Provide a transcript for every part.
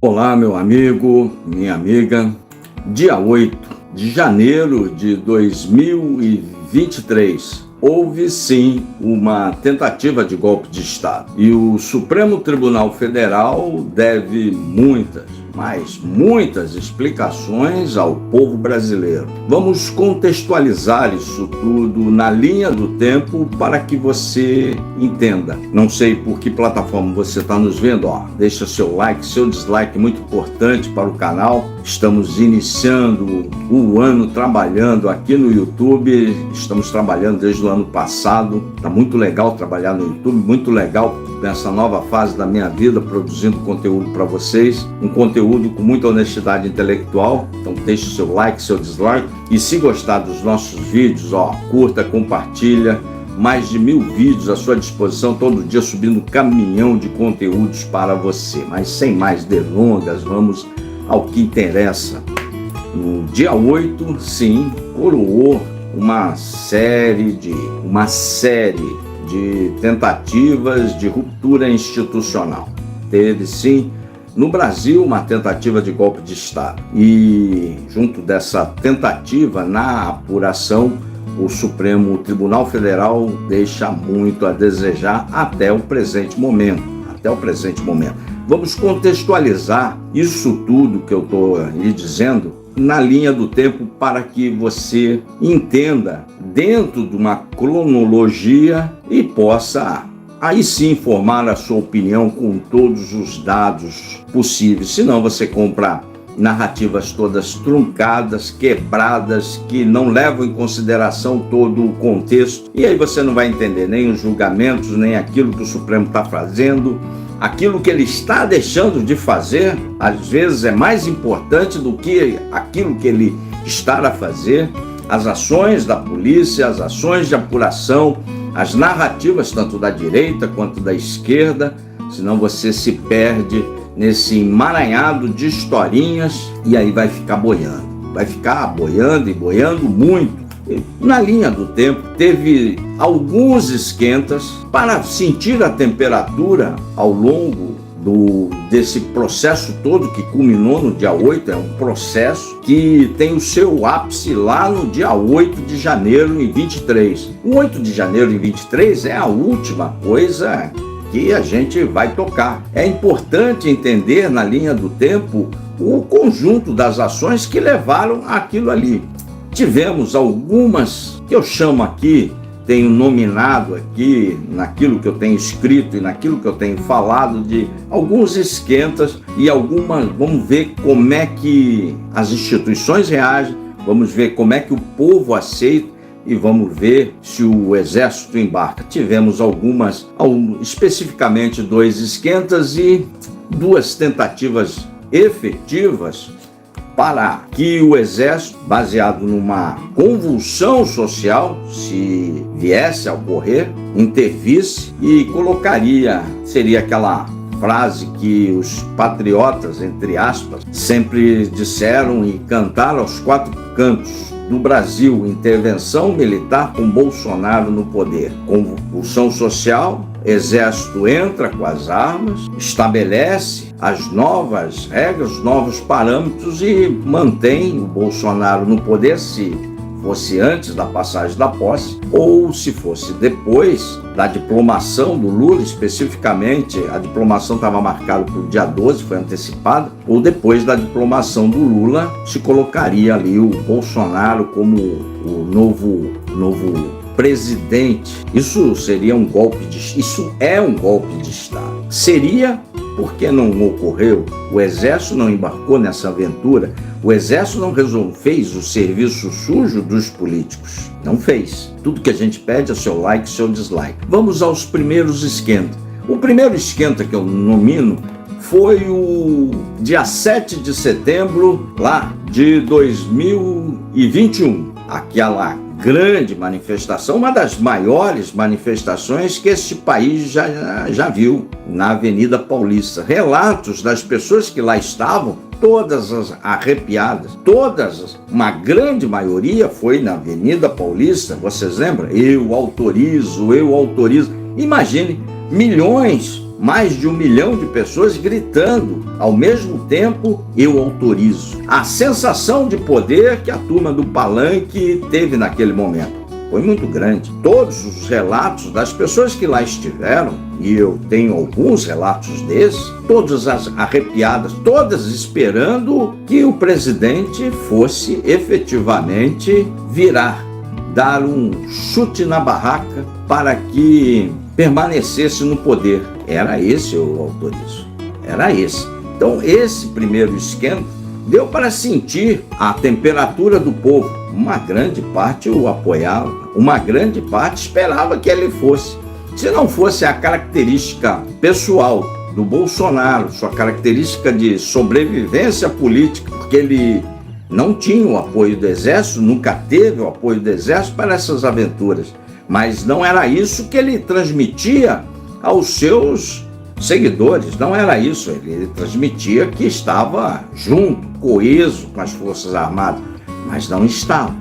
Olá, meu amigo, minha amiga. Dia 8 de janeiro de 2023, houve sim uma tentativa de golpe de Estado. E o Supremo Tribunal Federal deve muitas explicações ao povo brasileiro. Vamos contextualizar isso tudo na linha do tempo para que você entenda. Não sei por que plataforma você está nos vendo, deixa seu like, seu dislike, muito importante para o canal. Estamos iniciando o ano trabalhando aqui no YouTube, estamos trabalhando desde o ano passado. Está muito legal trabalhar no YouTube, muito legal nessa nova fase da minha vida, produzindo conteúdo para vocês, um conteúdo com muita honestidade intelectual. Então deixe o seu like, seu dislike, e se gostar dos nossos vídeos, curta, compartilha. Mais de 1000 vídeos à sua disposição, todo dia subindo um caminhão de conteúdos para você. Mas sem mais delongas, vamos ao que interessa. No dia 8, sim, coroou uma série de tentativas de ruptura institucional. Teve, sim, no Brasil, uma tentativa de golpe de Estado. E, junto dessa tentativa, na apuração, o Supremo Tribunal Federal deixa muito a desejar até o presente momento. Vamos contextualizar isso tudo que eu estou lhe dizendo na linha do tempo para que você entenda dentro de uma cronologia e possa aí sim formar a sua opinião com todos os dados possíveis. Senão você compra narrativas todas truncadas, quebradas, que não levam em consideração todo o contexto, e aí você não vai entender nem os julgamentos, nem aquilo que o Supremo está fazendo. Aquilo que ele está deixando de fazer, às vezes, é mais importante do que aquilo que ele está a fazer. As ações da polícia, as ações de apuração, as narrativas tanto da direita quanto da esquerda, senão você se perde nesse emaranhado de historinhas e aí vai ficar boiando. Vai ficar boiando e boiando muito. Na linha do tempo, teve alguns esquentas para sentir a temperatura ao longo desse processo todo que culminou no dia 8. É um processo que tem o seu ápice lá no dia 8 de janeiro em 23. O 8 de janeiro em 23 é a última coisa que a gente vai tocar. É importante entender na linha do tempo o conjunto das ações que levaram àquilo ali. Tivemos algumas que eu chamo aqui, tenho nominado aqui, naquilo que eu tenho escrito e naquilo que eu tenho falado, de alguns esquentas e algumas. Vamos ver como é que as instituições reagem, vamos ver como é que o povo aceita e vamos ver se o exército embarca. Tivemos especificamente 2 esquentas e 2 tentativas efetivas para que o exército, baseado numa convulsão social, se viesse a ocorrer, intervisse e seria aquela frase que os patriotas, entre aspas, sempre disseram e cantaram aos 4 cantos do Brasil: intervenção militar com Bolsonaro no poder. Convulsão social, exército entra com as armas, estabelece as novas regras, os novos parâmetros e mantém o Bolsonaro no poder, se fosse antes da passagem da posse ou se fosse depois da diplomação do Lula. Especificamente, a diplomação estava marcada para o dia 12, foi antecipada, ou depois da diplomação do Lula se colocaria ali o Bolsonaro como o novo presidente. Isso seria um golpe isso é um golpe de Estado. Seria, porque não ocorreu. O exército não embarcou nessa aventura. O exército não fez o serviço sujo dos políticos. Não fez. Tudo que a gente pede é seu like, seu dislike. Vamos aos primeiros esquentas. O primeiro esquenta que eu nomino foi o dia 7 de setembro lá de 2021. Aquela grande manifestação, uma das maiores manifestações que este país já viu, na Avenida Paulista. Relatos das pessoas que lá estavam, todas as arrepiadas, uma grande maioria foi na Avenida Paulista. Vocês lembram? Eu autorizo. Imagine milhões mais de 1 milhão de pessoas gritando ao mesmo tempo: eu autorizo. A sensação de poder que a turma do palanque teve naquele momento foi muito grande. Todos os relatos das pessoas que lá estiveram, e eu tenho alguns relatos desses, todas arrepiadas, todas esperando que o presidente fosse efetivamente virar, dar um chute na barraca para que permanecesse no poder. Era esse o autorizo. Era esse. Então, esse primeiro esquema deu para sentir a temperatura do povo. Uma grande parte o apoiava, uma grande parte esperava que ele fosse. Se não fosse a característica pessoal do Bolsonaro, sua característica de sobrevivência política, porque ele não tinha o apoio do Exército, nunca teve o apoio do Exército para essas aventuras. Mas não era isso que ele transmitia aos seus seguidores, não era isso. Ele transmitia que estava junto, coeso com as Forças Armadas, mas não estava.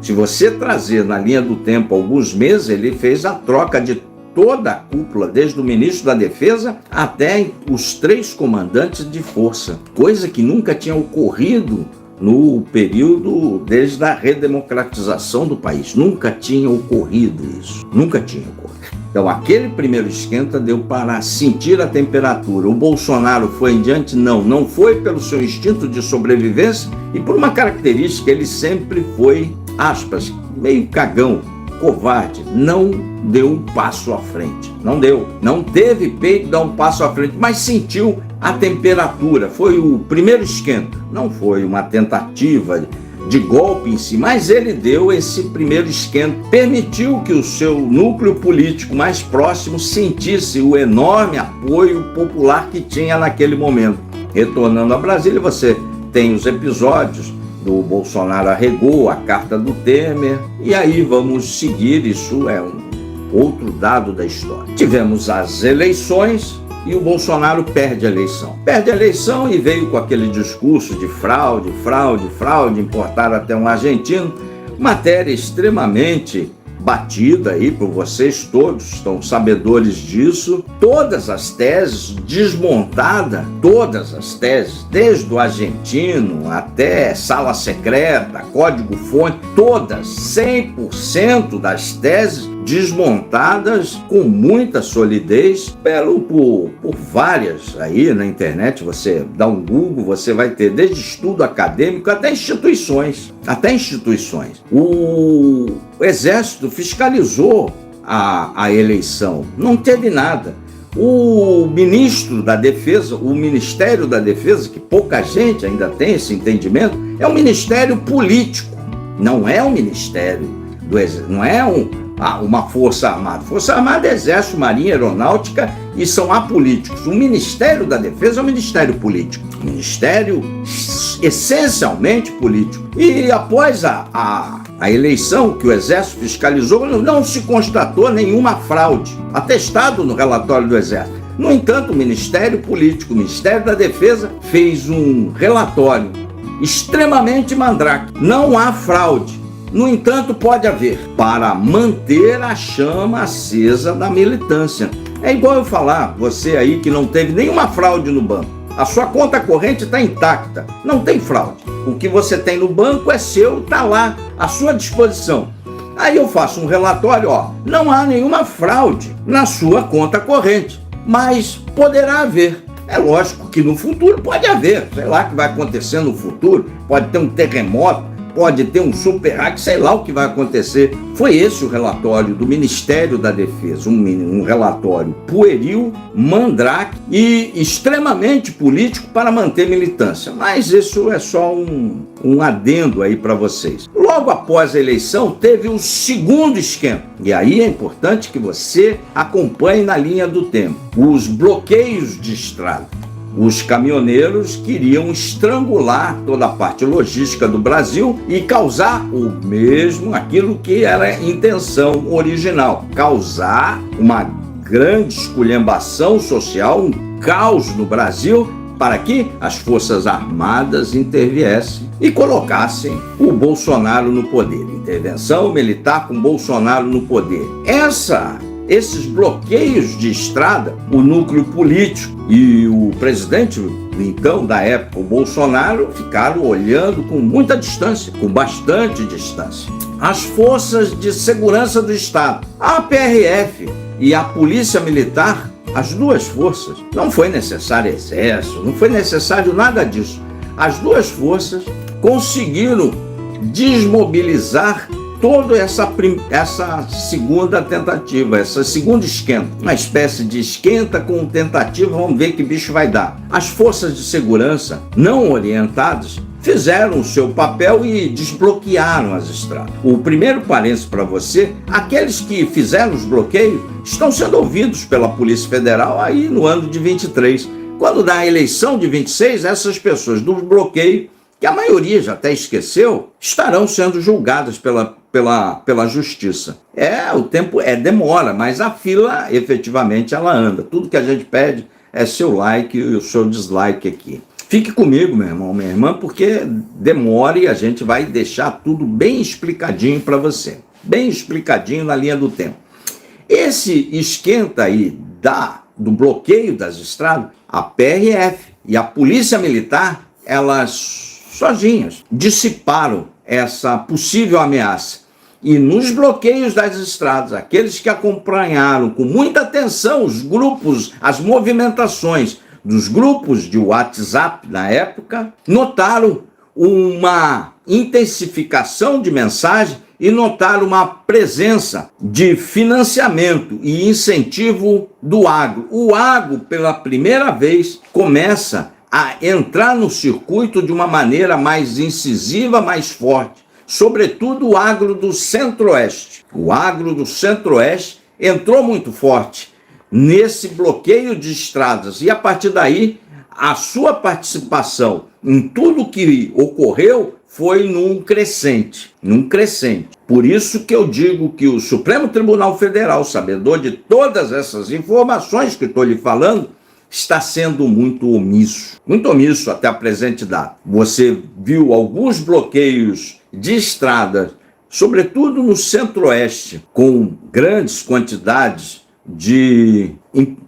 Se você trazer na linha do tempo alguns meses, ele fez a troca de toda a cúpula, desde o ministro da Defesa até os 3 comandantes de força, coisa que nunca tinha ocorrido no período desde a redemocratização do país. Nunca tinha ocorrido isso, nunca tinha ocorrido. Então, aquele primeiro esquenta deu para sentir a temperatura. O Bolsonaro foi em diante? Não foi pelo seu instinto de sobrevivência e por uma característica: ele sempre foi, aspas, meio cagão, covarde, não deu um passo à frente. Não teve peito de dar um passo à frente, mas sentiu a temperatura. Foi o primeiro esquenta. Não foi uma tentativa de golpe em si, mas ele deu esse primeiro esquenta, permitiu que o seu núcleo político mais próximo sentisse o enorme apoio popular que tinha naquele momento. Retornando a Brasília, você tem os episódios do Bolsonaro arregou a carta do Temer, e aí vamos seguir, isso é um outro dado da história. Tivemos as eleições e o Bolsonaro perde a eleição. Perde a eleição e veio com aquele discurso de fraude, importaram até um argentino, matéria extremamente batida aí por vocês todos, estão sabedores disso. Todas as teses desmontadas, desde o argentino até sala secreta, código-fonte, todas, 100% das teses desmontadas com muita solidez por várias aí na internet. Você dá um Google, você vai ter desde estudo acadêmico até instituições. O Exército fiscalizou a eleição, não teve nada. O ministro da Defesa, o Ministério da Defesa, que pouca gente ainda tem esse entendimento, é um ministério político, não é um ministério do Exército, não é uma Força Armada. Força Armada é Exército, Marinha, Aeronáutica e são apolíticos. O Ministério da Defesa é um ministério político, um ministério essencialmente político. E após a eleição que o Exército fiscalizou, não se constatou nenhuma fraude, atestado no relatório do Exército. No entanto, o Ministério Político, o Ministério da Defesa, fez um relatório extremamente mandrake. Não há fraude. No entanto, pode haver, para manter a chama acesa da militância. É igual eu falar, você aí que não teve nenhuma fraude no banco, a sua conta corrente está intacta, não tem fraude. O que você tem no banco é seu, está lá, à sua disposição. Aí eu faço um relatório, não há nenhuma fraude na sua conta corrente, mas poderá haver. É lógico que no futuro pode haver, sei lá o que vai acontecer no futuro, pode ter um terremoto, pode ter um super hack, sei lá o que vai acontecer. Foi esse o relatório do Ministério da Defesa, um relatório pueril, mandrake e extremamente político para manter militância. Mas isso é só um adendo aí para vocês. Logo após a eleição, teve o segundo esquema. E aí é importante que você acompanhe na linha do tempo. Os bloqueios de estrada. Os caminhoneiros queriam estrangular toda a parte logística do Brasil e causar aquilo que era a intenção original, causar uma grande esculhambação social, um caos no Brasil, para que as Forças Armadas interviessem e colocassem o Bolsonaro no poder. Intervenção militar com Bolsonaro no poder. Essa esses bloqueios de estrada, o núcleo político e o presidente, então, da época, o Bolsonaro, ficaram olhando com muita distância, com bastante distância. As forças de segurança do Estado, a PRF e a Polícia Militar, as duas forças, não foi necessário exército, não foi necessário nada disso. As duas forças conseguiram desmobilizar toda essa segunda tentativa, essa segunda esquenta. Uma espécie de esquenta com tentativa, vamos ver que bicho vai dar. As forças de segurança não orientadas fizeram o seu papel e desbloquearam as estradas. O primeiro parênteses para você, aqueles que fizeram os bloqueios estão sendo ouvidos pela Polícia Federal aí no ano de 23. Quando dá a eleição de 26, essas pessoas do bloqueio, que a maioria já até esqueceu, estarão sendo julgadas pela justiça. O tempo demora, mas a fila efetivamente ela anda. Tudo que a gente pede é seu like e o seu dislike aqui. Fique comigo, meu irmão, minha irmã, porque demora e a gente vai deixar tudo bem explicadinho para você. Bem explicadinho na linha do tempo. Esse esquenta aí do bloqueio das estradas, a PRF e a Polícia Militar, elas sozinhas dissiparam essa possível ameaça. E nos bloqueios das estradas, aqueles que acompanharam com muita atenção os grupos, as movimentações dos grupos de WhatsApp na época, notaram uma intensificação de mensagem e notaram uma presença de financiamento e incentivo do agro. O agro, pela primeira vez, começa a entrar no circuito de uma maneira mais incisiva, mais forte. Sobretudo o agro do Centro-Oeste. O agro do Centro-Oeste entrou muito forte nesse bloqueio de estradas e, a partir daí, a sua participação em tudo que ocorreu foi num crescente. Por isso que eu digo que o Supremo Tribunal Federal, sabedor de todas essas informações que estou lhe falando, está sendo muito omisso até a presente data. Você viu alguns bloqueios de estradas, sobretudo no Centro-Oeste, com grandes quantidades de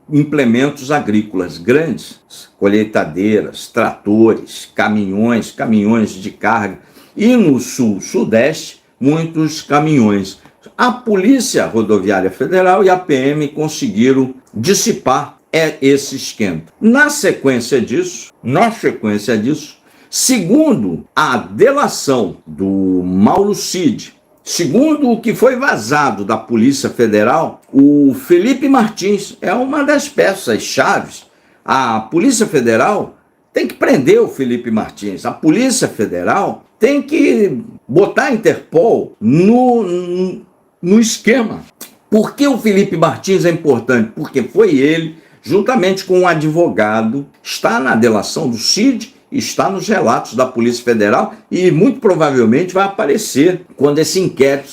implementos agrícolas, grandes colheitadeiras, tratores, caminhões de carga, e no Sul-Sudeste, muitos caminhões. A Polícia Rodoviária Federal e a PM conseguiram dissipar esse esquema. Na sequência disso, segundo a delação do Mauro Cid, segundo o que foi vazado da Polícia Federal, o Felipe Martins é uma das peças-chave. A Polícia Federal tem que prender o Felipe Martins. A Polícia Federal tem que botar a Interpol no esquema. Por que o Felipe Martins é importante? Porque foi ele, juntamente com um advogado, está na delação do Cid, está nos relatos da Polícia Federal e muito provavelmente vai aparecer quando esse inquérito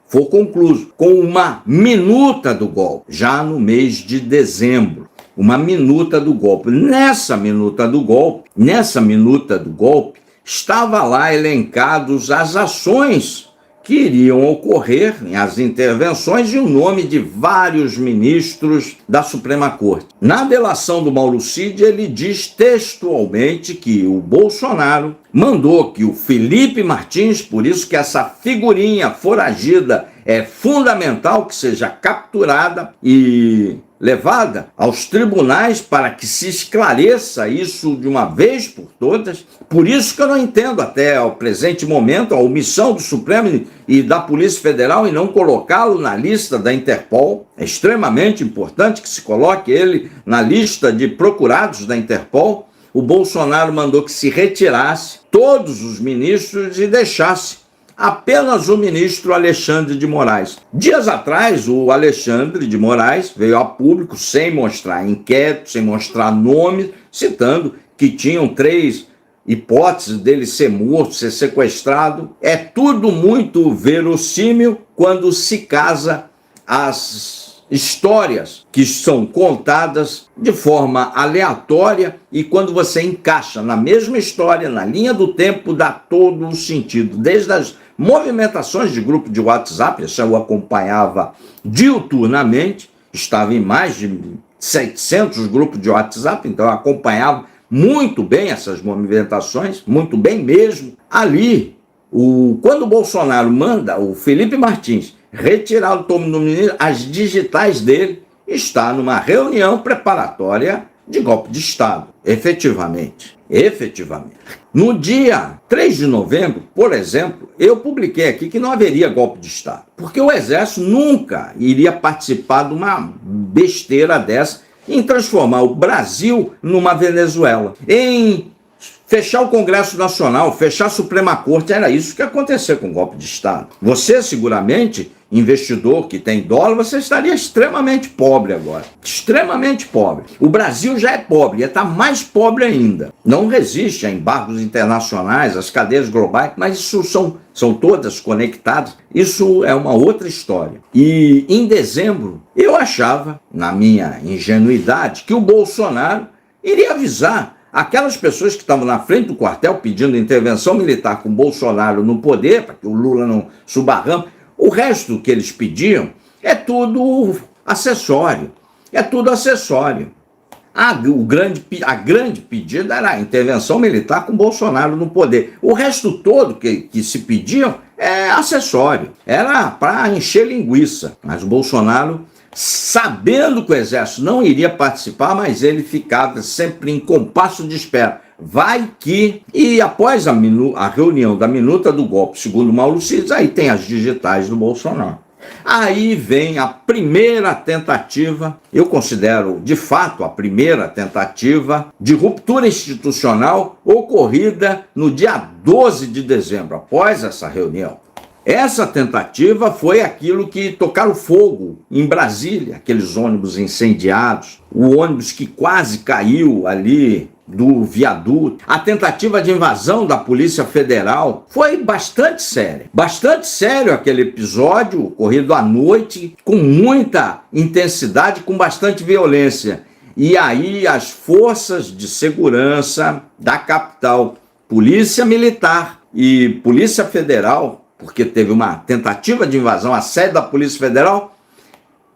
for concluído, com uma minuta do golpe, já no mês de dezembro. Uma minuta do golpe. Nessa minuta do golpe, estava lá elencados as ações que iriam ocorrer, as intervenções e o nome de vários ministros da Suprema Corte. Na delação do Mauro Cid, ele diz textualmente que o Bolsonaro mandou que o Felipe Martins, por isso que essa figurinha foragida é fundamental que seja capturada e levada aos tribunais para que se esclareça isso de uma vez por todas. Por isso que eu não entendo até o presente momento a omissão do Supremo e da Polícia Federal em não colocá-lo na lista da Interpol. É extremamente importante que se coloque ele na lista de procurados da Interpol. O Bolsonaro mandou que se retirasse todos os ministros e deixasse apenas o ministro Alexandre de Moraes. Dias atrás, o Alexandre de Moraes veio a público, sem mostrar inquérito, sem mostrar nome, citando que tinham 3 hipóteses dele ser morto, ser sequestrado. É tudo muito verossímil quando se casa as histórias que são contadas de forma aleatória e quando você encaixa na mesma história, na linha do tempo, dá todo o sentido, desde as movimentações de grupo de WhatsApp, isso eu acompanhava diuturnamente, estava em mais de 700 grupos de WhatsApp, então eu acompanhava muito bem essas movimentações, muito bem mesmo. Ali, quando o Bolsonaro manda o Felipe Martins retirar o Tomo do Menino, as digitais dele está numa reunião preparatória de golpe de Estado, efetivamente. No dia 3 de novembro, por exemplo, eu publiquei aqui que não haveria golpe de Estado, porque o Exército nunca iria participar de uma besteira dessa em transformar o Brasil numa Venezuela, em fechar o Congresso Nacional, fechar a Suprema Corte. Era isso que ia acontecer com o golpe de Estado. Você, seguramente, investidor que tem dólar, você estaria extremamente pobre agora. Extremamente pobre. O Brasil já é pobre, ia estar mais pobre ainda. Não resiste a embargos internacionais, às cadeias globais, mas isso são todas conectadas. Isso é uma outra história. E em dezembro, eu achava, na minha ingenuidade, que o Bolsonaro iria avisar aquelas pessoas que estavam na frente do quartel pedindo intervenção militar com o Bolsonaro no poder, para que o Lula não suba a rampa. O resto que eles pediam é tudo acessório. É tudo acessório. A grande pedida era a intervenção militar com o Bolsonaro no poder. O resto todo que se pediam é acessório. Era para encher linguiça. Mas o Bolsonaro, sabendo que o Exército não iria participar, mas ele ficava sempre em compasso de espera. Vai que... E após a reunião da minuta do golpe, segundo Mauro Cid, aí tem as digitais do Bolsonaro. Aí vem a primeira tentativa, eu considero de fato a primeira tentativa de ruptura institucional ocorrida no dia 12 de dezembro, após essa reunião. Essa tentativa foi aquilo que tocaram fogo em Brasília, aqueles ônibus incendiados, o ônibus que quase caiu ali do viaduto. A tentativa de invasão da Polícia Federal foi bastante séria. Bastante sério aquele episódio, ocorrido à noite, com muita intensidade, com bastante violência. E aí as forças de segurança da capital, Polícia Militar e Polícia Federal, porque teve uma tentativa de invasão à sede da Polícia Federal,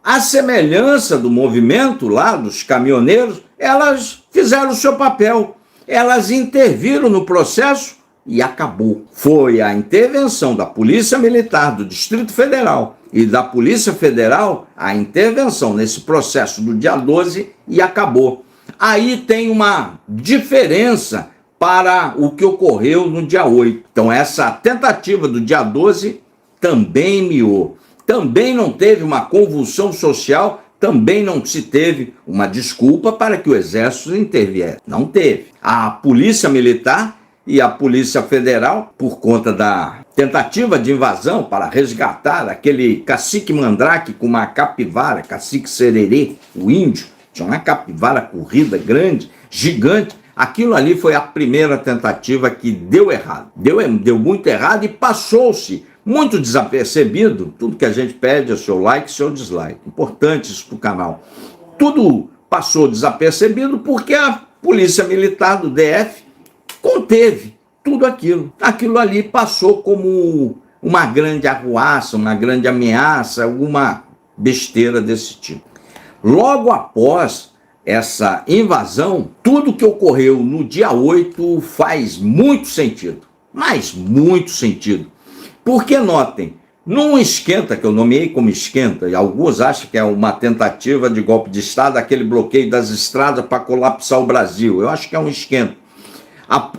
à semelhança do movimento lá dos caminhoneiros, elas fizeram o seu papel. Elas interviram no processo e acabou. Foi a intervenção da Polícia Militar do Distrito Federal e da Polícia Federal, a intervenção nesse processo do dia 12 e acabou. Aí tem uma diferença para o que ocorreu no dia 8. Então essa tentativa do dia 12 também miou. Também não teve uma convulsão social, também não se teve uma desculpa para que o Exército interviesse. Não teve. A Polícia Militar e a Polícia Federal, por conta da tentativa de invasão para resgatar aquele cacique Mandrake com uma capivara, cacique Sererê, o índio, tinha uma capivara corrida grande, gigante. Aquilo ali foi a primeira tentativa que deu errado. Deu muito errado e passou-se muito desapercebido. Tudo que a gente pede é seu like, seu dislike. Importante isso para o canal. Tudo passou desapercebido porque a Polícia Militar do DF conteve tudo aquilo. Aquilo ali passou como uma grande arruaça, uma grande ameaça, alguma besteira desse tipo. Logo após essa invasão, tudo que ocorreu no dia 8 faz muito sentido, mas muito sentido. Porque notem, num esquenta, que eu nomeei como esquenta, e alguns acham que é uma tentativa de golpe de Estado, aquele bloqueio das estradas para colapsar o Brasil, eu acho que é um esquenta.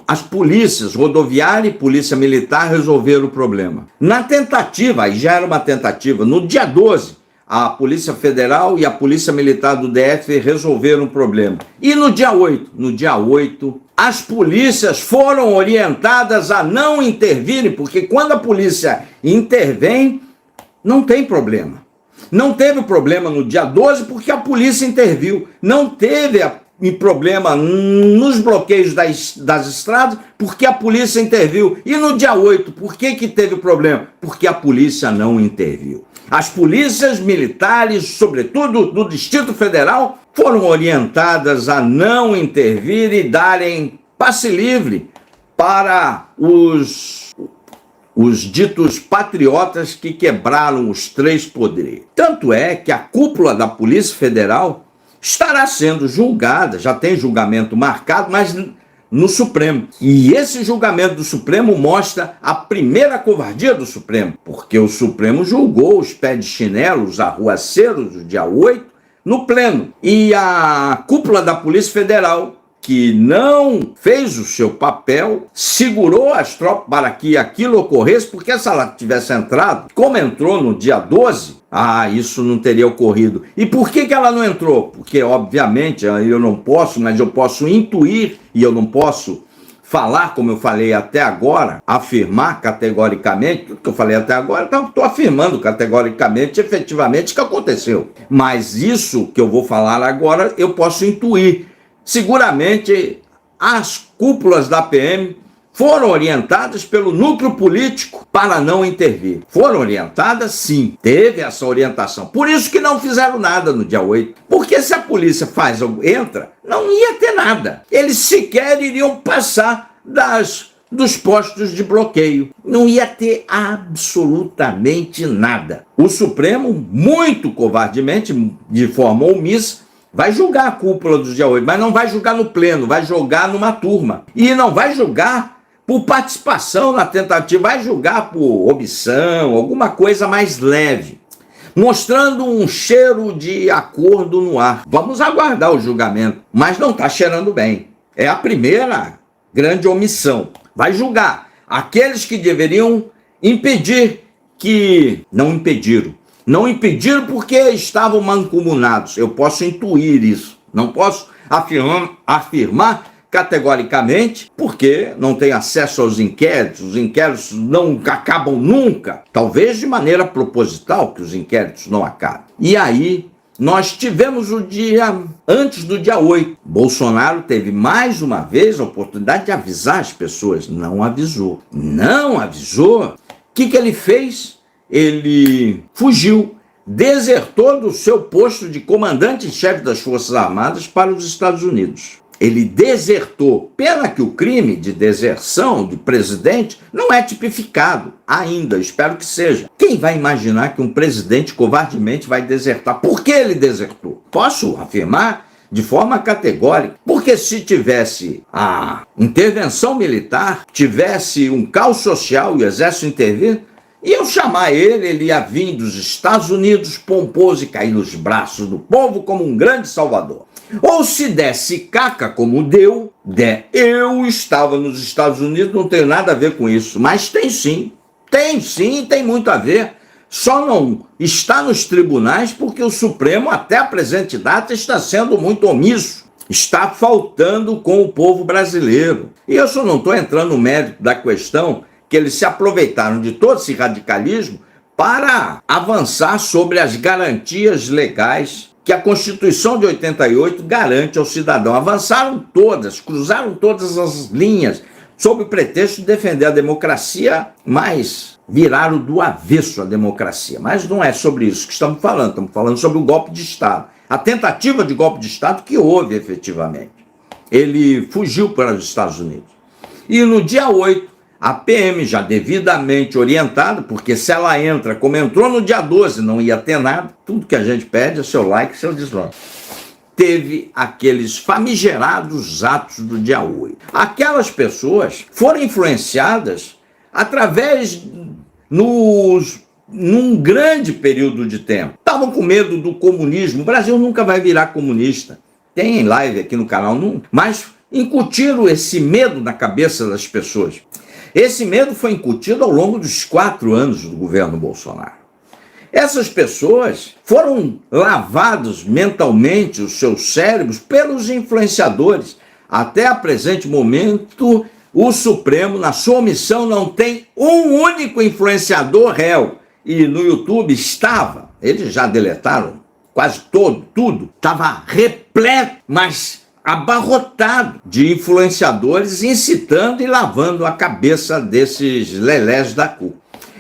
As polícias rodoviária e polícia militar resolveram o problema. Na tentativa, aí já era uma tentativa, no dia 12, a Polícia Federal e a Polícia Militar do DF resolveram o problema. E no dia 8, as polícias foram orientadas a não intervirem, porque quando a polícia intervém, não tem problema. Não teve problema no dia 12 porque a polícia interviu. Não teve problema nos bloqueios das estradas porque a polícia interviu. E no dia 8, por que teve problema? Porque a polícia não interviu. As polícias militares, sobretudo do Distrito Federal, foram orientadas a não intervir e darem passe livre para os ditos patriotas que quebraram os três poderes. Tanto é que a cúpula da Polícia Federal estará sendo julgada, já tem julgamento marcado, mas no Supremo. E esse julgamento do Supremo mostra a primeira covardia do Supremo, porque o Supremo julgou os pés de chinelo, os arruaceiros, do dia 8, no pleno. E a cúpula da Polícia Federal, que não fez o seu papel, segurou as tropas para que aquilo ocorresse, porque se ela tivesse entrado, como entrou no dia 12, isso não teria ocorrido. E por que ela não entrou? Porque, obviamente, eu não posso, mas eu posso intuir, e eu não posso falar, como eu falei até agora, afirmar categoricamente, tudo que eu falei até agora, então estou afirmando categoricamente, efetivamente, que aconteceu. Mas isso que eu vou falar agora, eu posso intuir. Seguramente, as cúpulas da PM foram orientadas pelo núcleo político para não intervir. Foram orientadas, sim. Teve essa orientação. Por isso que não fizeram nada no dia 8. Porque se a polícia entra, não ia ter nada. Eles sequer iriam passar dos postos de bloqueio. Não ia ter absolutamente nada. O Supremo, muito covardemente, de forma omissa, vai julgar a cúpula do dia 8, mas não vai julgar no pleno, vai julgar numa turma. E não vai julgar por participação na tentativa, vai julgar por omissão, alguma coisa mais leve, mostrando um cheiro de acordo no ar. Vamos aguardar o julgamento, mas não está cheirando bem. É a primeira grande omissão. Vai julgar aqueles que deveriam impedir, que não impediram. Não impediram porque estavam mancomunados. Eu posso intuir isso. Não posso afirmar categoricamente, porque não tenho acesso aos inquéritos. Os inquéritos não acabam nunca. Talvez de maneira proposital que os inquéritos não acabem. E aí, nós tivemos o dia antes do dia 8. Bolsonaro teve mais uma vez a oportunidade de avisar as pessoas. Não avisou. Não avisou. O que ele fez? Ele fugiu, desertou do seu posto de comandante-chefe das Forças Armadas para os Estados Unidos. Ele desertou. Pena que o crime de deserção de presidente não é tipificado ainda, espero que seja. Quem vai imaginar que um presidente covardemente vai desertar? Por que ele desertou? Posso afirmar de forma categórica, porque se tivesse a intervenção militar, tivesse um caos social e o exército intervir, iam chamar ele ia vir dos Estados Unidos pomposo e cair nos braços do povo como um grande salvador. Ou se desse caca como deu, eu estava nos Estados Unidos, não tenho nada a ver com isso, mas tem sim, tem muito a ver. Só não está nos tribunais porque o Supremo, até a presente data, está sendo muito omisso. Está faltando com o povo brasileiro. E eu só não estou entrando no mérito da questão que eles se aproveitaram de todo esse radicalismo para avançar sobre as garantias legais que a Constituição de 88 garante ao cidadão. Avançaram todas, cruzaram todas as linhas, sob o pretexto de defender a democracia, mas viraram do avesso a democracia. Mas não é sobre isso que estamos falando sobre o golpe de Estado. A tentativa de golpe de Estado que houve efetivamente. Ele fugiu para os Estados Unidos. E no dia 8, a PM, já devidamente orientada, porque se ela entra, como entrou no dia 12, não ia ter nada, tudo que a gente pede é seu like, seu dislike. Teve aqueles famigerados atos do dia 8. Aquelas pessoas foram influenciadas através, num grande período de tempo. Estavam com medo do comunismo. O Brasil nunca vai virar comunista. Tem live aqui no canal, não, mas incutiram esse medo na cabeça das pessoas. Esse medo foi incutido ao longo dos 4 anos do governo Bolsonaro. Essas pessoas foram lavados mentalmente, os seus cérebros, pelos influenciadores. Até a presente momento, o Supremo, na sua omissão, não tem um único influenciador réu. E no YouTube estava, eles já deletaram quase tudo, estava repleto, mas abarrotado de influenciadores incitando e lavando a cabeça desses lelés da CUT.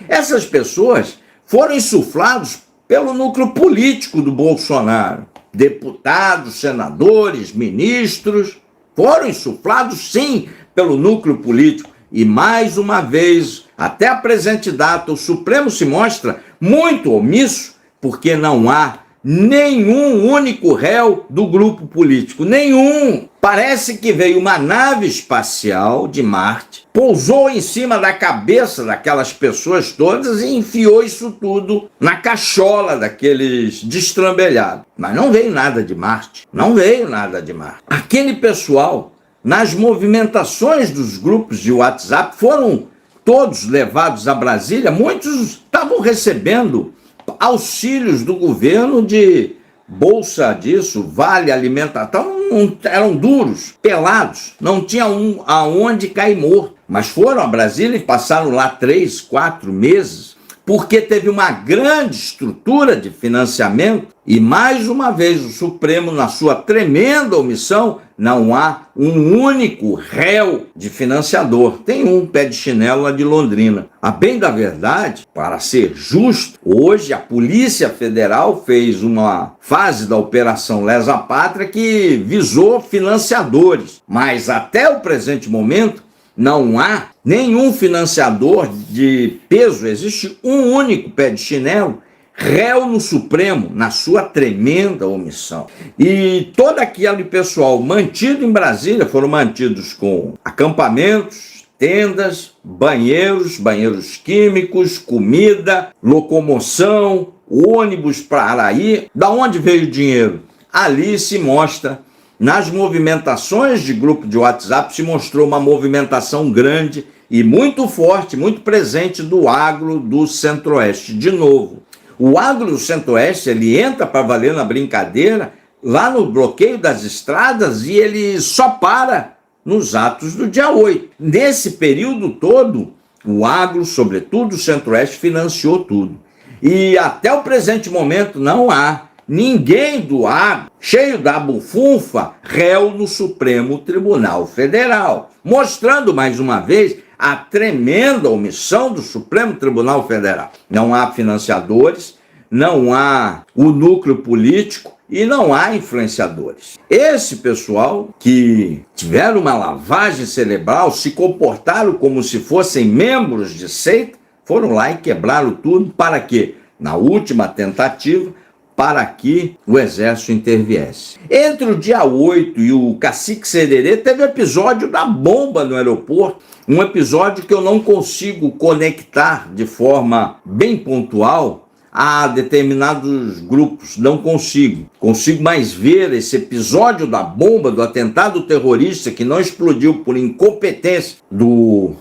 Essas pessoas foram insuflados pelo núcleo político do Bolsonaro. Deputados, senadores, ministros, foram insuflados sim pelo núcleo político. E mais uma vez Até a presente data, o Supremo se mostra muito omisso, porque não há nenhum único réu do grupo político. Nenhum! Parece que veio uma nave espacial de Marte, pousou em cima da cabeça daquelas pessoas todas e enfiou isso tudo na cachola daqueles destrambelhados. Mas não veio nada de Marte. Não veio nada de Marte. Aquele pessoal, nas movimentações dos grupos de WhatsApp, foram todos levados a Brasília. Muitos estavam recebendo auxílios do governo de bolsa disso, vale alimentação, eram duros, pelados, não tinha aonde cair morto. Mas foram a Brasília e passaram lá 3, 4 meses, porque teve uma grande estrutura de financiamento e, mais uma vez, o Supremo, na sua tremenda omissão, não há um único réu de financiador. Tem um pé de chinelo lá de Londrina. A bem da verdade, para ser justo, hoje a Polícia Federal fez uma fase da Operação Lesa Pátria que visou financiadores, mas até o presente momento não há nenhum financiador de peso. Existe um único pé de chinelo, réu no Supremo, na sua tremenda omissão. E todo aquele pessoal mantido em Brasília foram mantidos com acampamentos, tendas, banheiros químicos, comida, locomoção, ônibus para ir. Da onde veio o dinheiro? Ali se mostra. Nas movimentações de grupo de WhatsApp se mostrou uma movimentação grande e muito forte, muito presente do agro do Centro-Oeste. De novo, o agro do Centro-Oeste, ele entra para valer na brincadeira lá no bloqueio das estradas e ele só para nos atos do dia 8. Nesse período todo, o agro, sobretudo o Centro-Oeste, financiou tudo. E até o presente momento não há ninguém do agro, cheio da bufunfa, réu no Supremo Tribunal Federal, mostrando mais uma vez a tremenda omissão do Supremo Tribunal Federal. Não há financiadores, não há o núcleo político e não há influenciadores. Esse pessoal que tiveram uma lavagem cerebral, se comportaram como se fossem membros de seita, foram lá e quebraram tudo. Para quê? Na última tentativa, para que o Exército interviesse. Entre o dia 8 e o Cacique Sererê, teve o episódio da bomba no aeroporto, um episódio que eu não consigo conectar de forma bem pontual a determinados grupos, não consigo. Consigo mais ver esse episódio da bomba, do atentado terrorista que não explodiu por incompetência do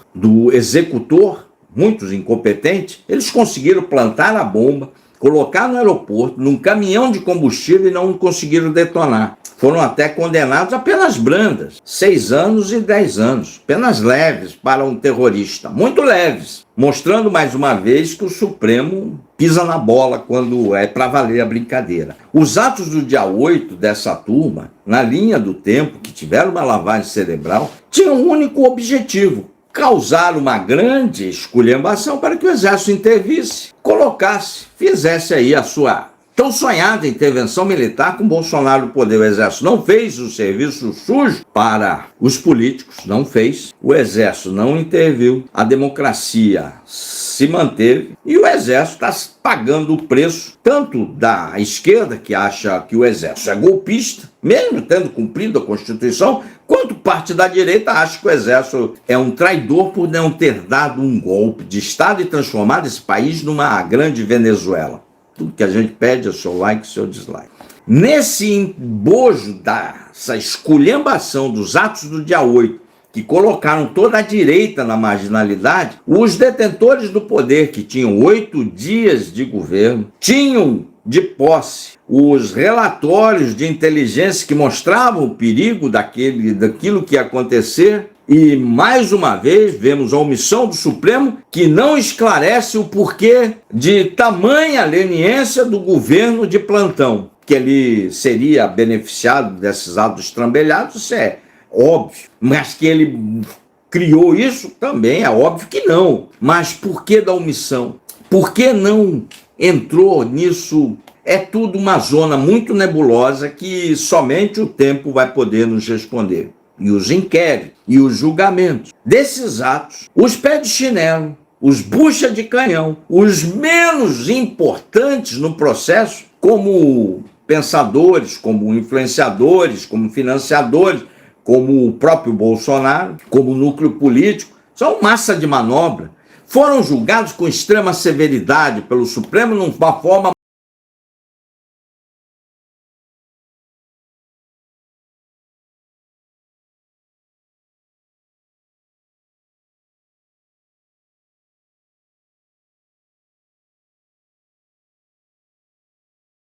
executor, muitos incompetentes. Eles conseguiram plantar a bomba, colocar no aeroporto, num caminhão de combustível e não conseguiram detonar. Foram até condenados a penas brandas, 6 anos e 10 anos. Penas leves para um terrorista, muito leves. Mostrando mais uma vez que o Supremo pisa na bola quando é para valer a brincadeira. Os atos do dia 8 dessa turma, na linha do tempo, que tiveram uma lavagem cerebral, tinham um único objetivo: causar uma grande esculhambação para que o Exército intervisse, colocasse, fizesse aí a sua tão sonhada intervenção militar com Bolsonaro no poder. O Exército não fez o serviço sujo para os políticos, não fez. O Exército não interviu, a democracia se manteve e o Exército está pagando o preço, tanto da esquerda, que acha que o Exército é golpista, mesmo tendo cumprido a Constituição, quanto parte da direita acha que o Exército é um traidor por não ter dado um golpe de Estado e transformado esse país numa grande Venezuela. Tudo que a gente pede é o seu like e o seu dislike. Nesse embojo dessa esculhambação dos atos do dia 8, que colocaram toda a direita na marginalidade, os detentores do poder, que tinham 8 dias de governo, tinham de posse os relatórios de inteligência que mostravam o perigo daquilo que ia acontecer. E, mais uma vez, vemos a omissão do Supremo, que não esclarece o porquê de tamanha leniência do governo de plantão. Que ele seria beneficiado desses atos estrambelhados, isso é óbvio. Mas que ele criou isso, também é óbvio que não. Mas por que da omissão? Por que não entrou nisso? É tudo uma zona muito nebulosa que somente o tempo vai poder nos responder. E os inquéritos, e os julgamentos desses atos, os pés de chinelo, os bucha de canhão, os menos importantes no processo, como pensadores, como influenciadores, como financiadores, como o próprio Bolsonaro, como núcleo político, são massa de manobra, foram julgados com extrema severidade pelo Supremo numa forma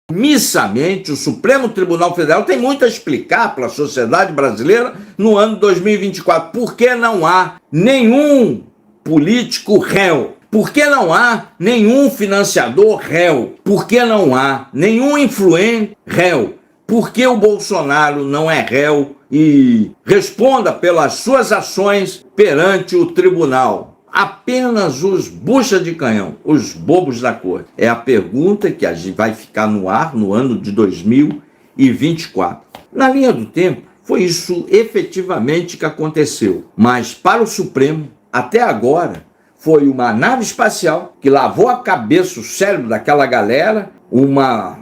omissamente. O Supremo Tribunal Federal tem muito a explicar para a sociedade brasileira no ano 2024. Por que não há nenhum político réu? Por que não há nenhum financiador réu? Por que não há nenhum influente réu? Por que o Bolsonaro não é réu e responda pelas suas ações perante o tribunal? Apenas os bucha de canhão, os bobos da corte. É a pergunta que a gente vai ficar no ar no ano de 2024. Na linha do tempo, foi isso efetivamente que aconteceu. Mas para o Supremo, até agora, foi uma nave espacial que lavou a cabeça, o cérebro daquela galera, uma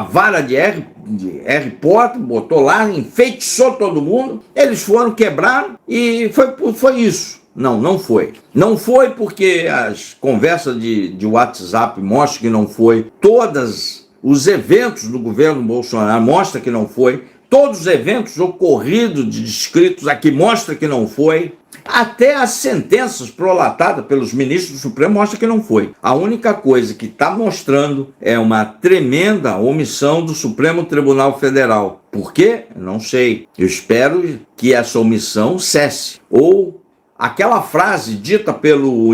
vara de Harry Potter, botou lá, enfeitiçou todo mundo, eles foram, quebraram e foi isso. Não foi. Não foi porque as conversas de WhatsApp mostram que não foi. Todos os eventos do governo Bolsonaro mostram que não foi. Todos os eventos ocorridos, descritos aqui, mostram que não foi. Até as sentenças prolatadas pelos ministros do Supremo mostram que não foi. A única coisa que está mostrando é uma tremenda omissão do Supremo Tribunal Federal. Por quê? Não sei. Eu espero que essa omissão cesse. Ou aquela frase dita pelo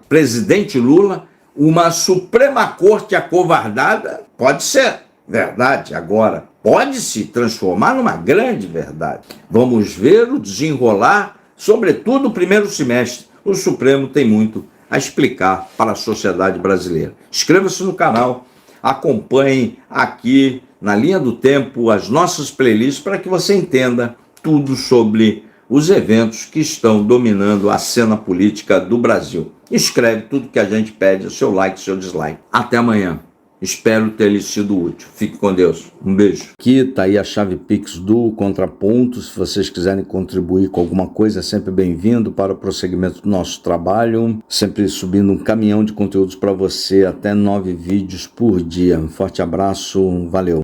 presidente Lula, uma Suprema Corte acovardada, pode ser verdade agora, pode se transformar numa grande verdade. Vamos ver o desenrolar, sobretudo no primeiro semestre. O Supremo tem muito a explicar para a sociedade brasileira. Inscreva-se no canal, acompanhe aqui na linha do tempo as nossas playlists para que você entenda tudo sobre os eventos que estão dominando a cena política do Brasil. Escreve tudo que a gente pede, seu like, seu dislike. Até amanhã. Espero ter lhe sido útil. Fique com Deus. Um beijo. Aqui está aí a chave Pix do Contraponto. Se vocês quiserem contribuir com alguma coisa, é sempre bem-vindo para o prosseguimento do nosso trabalho. Sempre subindo um caminhão de conteúdos para você, até 9 vídeos por dia. Um forte abraço, valeu.